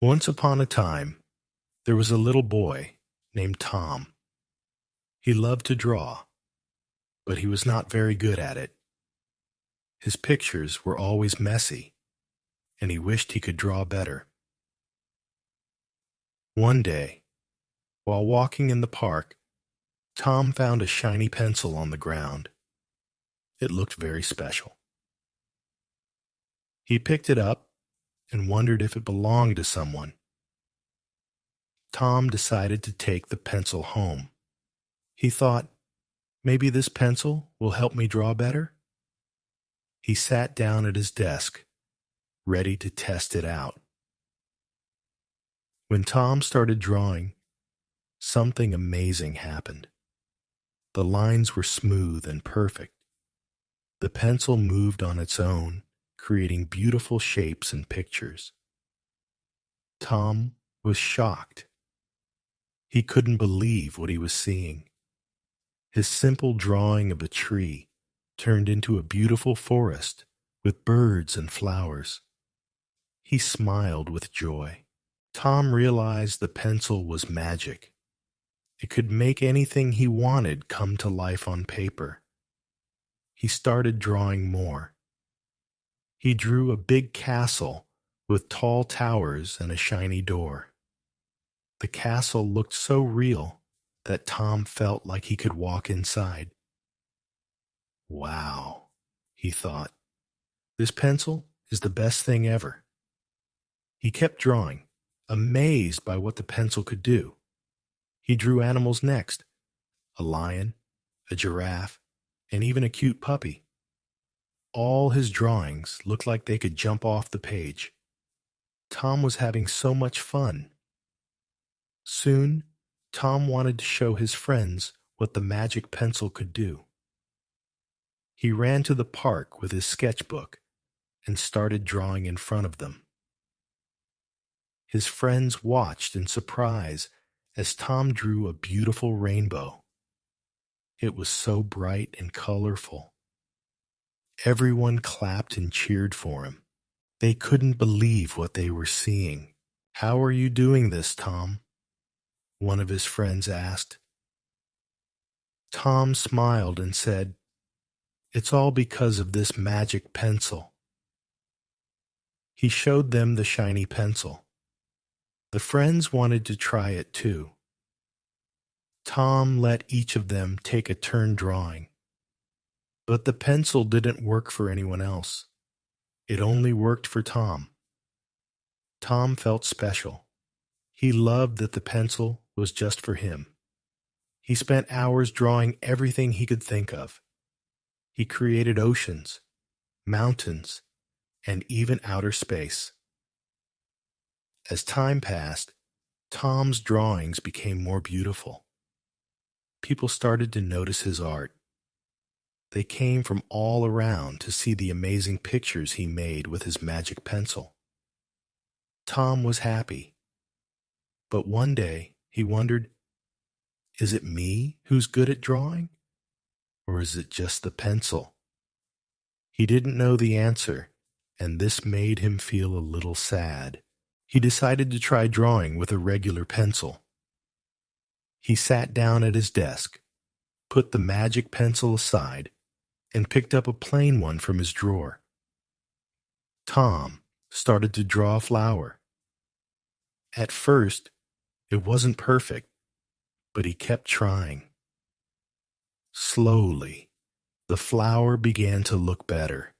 Once upon a time, there was a little boy named Tom. He loved to draw, but he was not very good at it. His pictures were always messy, and he wished he could draw better. One day, while walking in the park, Tom found a shiny pencil on the ground. It looked very special. He picked it up and wondered if it belonged to someone. Tom decided to take the pencil home. He thought, maybe this pencil will help me draw better? He sat down at his desk, ready to test it out. When Tom started drawing, something amazing happened. The lines were smooth and perfect. The pencil moved on its own, creating beautiful shapes and pictures. Tom was shocked. He couldn't believe what he was seeing. His simple drawing of a tree turned into a beautiful forest with birds and flowers. He smiled with joy. Tom realized the pencil was magic. It could make anything he wanted come to life on paper. He started drawing more. He drew a big castle with tall towers and a shiny door. The castle looked so real that Tom felt like he could walk inside. Wow, he thought. This pencil is the best thing ever. He kept drawing, amazed by what the pencil could do. He drew animals next, a lion, a giraffe, and even a cute puppy. All his drawings looked like they could jump off the page. Tom was having so much fun. Soon, Tom wanted to show his friends what the magic pencil could do. He ran to the park with his sketchbook and started drawing in front of them. His friends watched in surprise as Tom drew a beautiful rainbow. It was so bright and colorful. Everyone clapped and cheered for him. They couldn't believe what they were seeing. "How are you doing this, Tom?" one of his friends asked. Tom smiled and said, "It's all because of this magic pencil." He showed them the shiny pencil. The friends wanted to try it too. Tom let each of them take a turn drawing. But the pencil didn't work for anyone else. It only worked for Tom. Tom felt special. He loved that the pencil was just for him. He spent hours drawing everything he could think of. He created oceans, mountains, and even outer space. As time passed, Tom's drawings became more beautiful. People started to notice his art. They came from all around to see the amazing pictures he made with his magic pencil. Tom was happy. But one day he wondered, is it me who's good at drawing? Or is it just the pencil? He didn't know the answer, and this made him feel a little sad. He decided to try drawing with a regular pencil. He sat down at his desk, put the magic pencil aside, and picked up a plain one from his drawer. Tom started to draw a flower. At first, it wasn't perfect, but he kept trying. Slowly, the flower began to look better.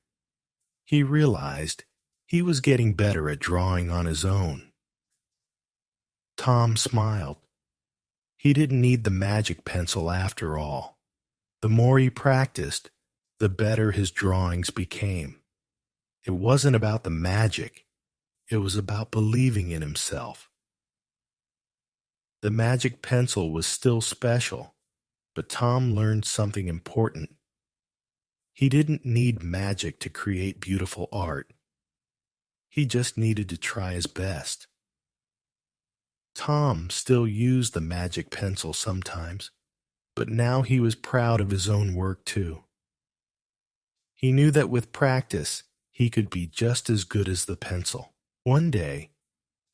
He realized he was getting better at drawing on his own. Tom smiled. He didn't need the magic pencil after all. The more he practiced, the better his drawings became. It wasn't about the magic. It was about believing in himself. The magic pencil was still special, but Tom learned something important. He didn't need magic to create beautiful art. He just needed to try his best. Tom still used the magic pencil sometimes, but now he was proud of his own work too. He knew that with practice, he could be just as good as the pencil. One day,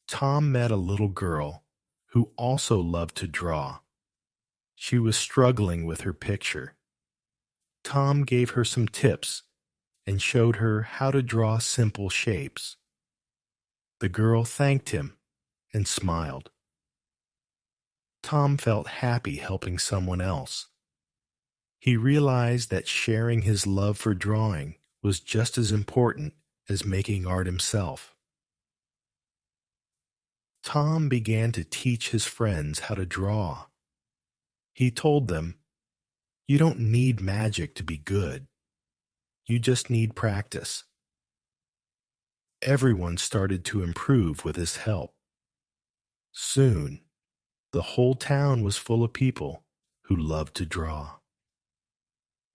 Tom met a little girl who also loved to draw. She was struggling with her picture. Tom gave her some tips and showed her how to draw simple shapes. The girl thanked him and smiled. Tom felt happy helping someone else. He realized that sharing his love for drawing was just as important as making art himself. Tom began to teach his friends how to draw. He told them, "You don't need magic to be good. You just need practice." Everyone started to improve with his help. Soon, the whole town was full of people who loved to draw.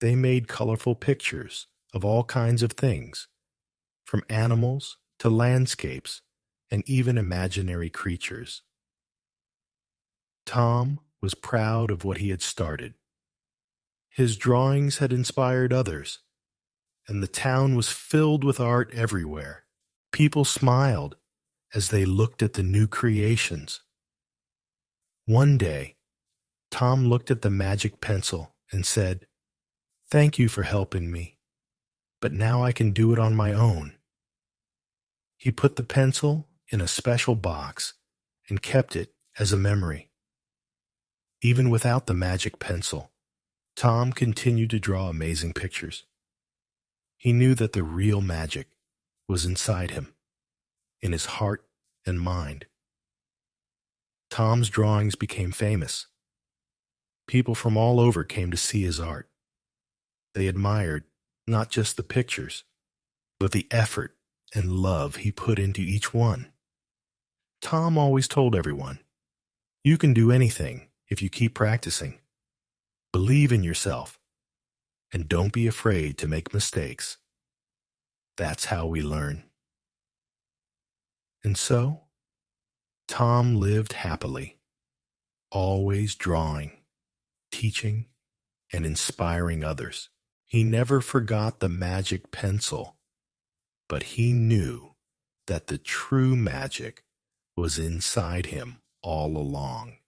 They made colorful pictures of all kinds of things, from animals to landscapes and even imaginary creatures. Tom was proud of what he had started. His drawings had inspired others, and the town was filled with art everywhere. People smiled as they looked at the new creations. One day, Tom looked at the magic pencil and said, "Thank you for helping me, but now I can do it on my own." He put the pencil in a special box and kept it as a memory. Even without the magic pencil, Tom continued to draw amazing pictures. He knew that the real magic was inside him, in his heart and mind. Tom's drawings became famous. People from all over came to see his art. They admired not just the pictures, but the effort and love he put into each one. Tom always told everyone, "You can do anything if you keep practicing. Believe in yourself, and don't be afraid to make mistakes. That's how we learn." And so, Tom lived happily, always drawing, teaching, and inspiring others. He never forgot the magic pencil, but he knew that the true magic was inside him all along.